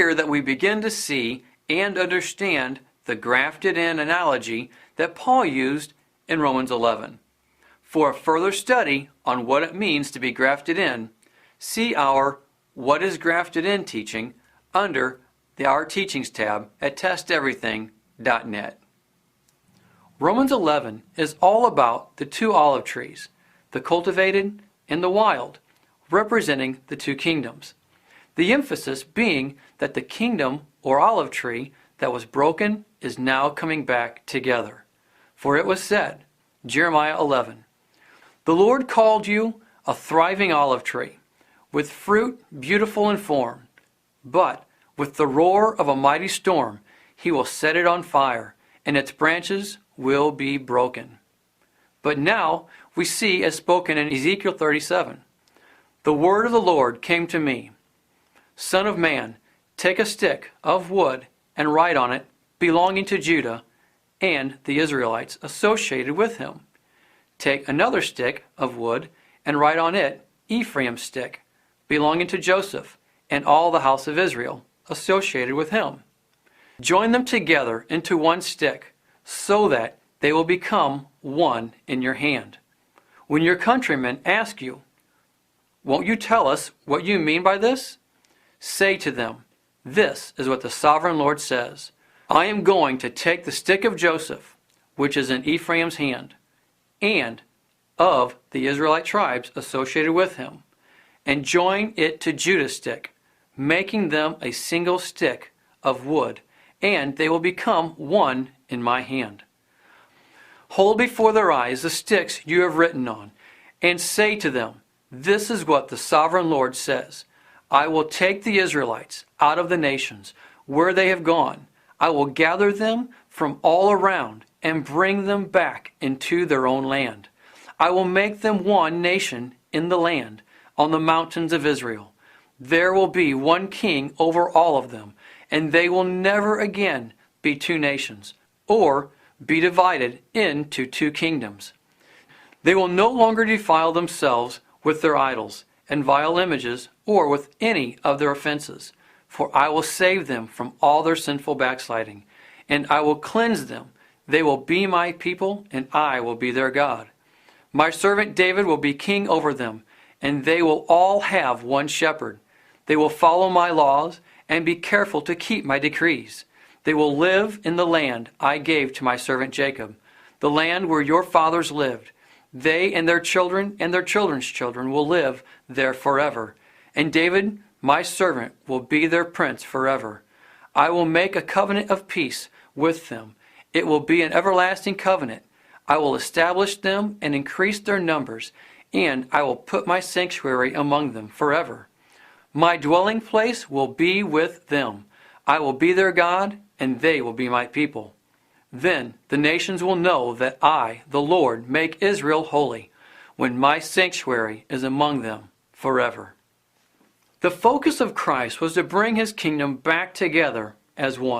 Here that we begin to see and understand the grafted in analogy that Paul used in Romans 11. For a further study on what it means to be grafted in, see our What is Grafted In teaching under the Our Teachings tab at testeverything.net. Romans 11 is all about the two olive trees, the cultivated and the wild, representing the two kingdoms. The emphasis being that the kingdom or olive tree that was broken is now coming back together. For it was said, Jeremiah 11, "The Lord called you a thriving olive tree, with fruit beautiful in form, but with the roar of a mighty storm he will set it on fire, and its branches will be broken." But now we see as spoken in Ezekiel 37, "The word of the Lord came to me, Son of man, take a stick of wood and write on it, belonging to Judah and the Israelites associated with him. Take another stick of wood and write on it, Ephraim's stick, belonging to Joseph and all the house of Israel associated with him. Join them together into one stick, so that they will become one in your hand. When your countrymen ask you, 'Won't you tell us what you mean by this?' say to them, 'This is what the sovereign Lord says. I am going to take the stick of Joseph, which is in Ephraim's hand, and of the Israelite tribes associated with him, and join it to Judah's stick, making them a single stick of wood, and they will become one in my hand. Hold before their eyes the sticks you have written on, and say to them, This is what the sovereign Lord says. I will take the Israelites out of the nations where they have gone. I will gather them from all around and bring them back into their own land. I will make them one nation in the land, on the mountains of Israel. There will be one king over all of them, and they will never again be two nations, or be divided into two kingdoms. They will no longer defile themselves with their idols and vile images, or with any of their offenses. For I will save them from all their sinful backsliding, and I will cleanse them. They will be my people, and I will be their God. My servant David will be king over them, and they will all have one shepherd. They will follow my laws and be careful to keep my decrees. They will live in the land I gave to my servant Jacob, the land where your fathers lived. They and their children's children will live there forever. And David, my servant, will be their prince forever. I will make a covenant of peace with them. It will be an everlasting covenant. I will establish them and increase their numbers, and I will put my sanctuary among them forever. My dwelling place will be with them. I will be their God, and they will be my people. Then the nations will know that I, the Lord, make Israel holy, when my sanctuary is among them forever." The focus of Christ was to bring his kingdom back together as one.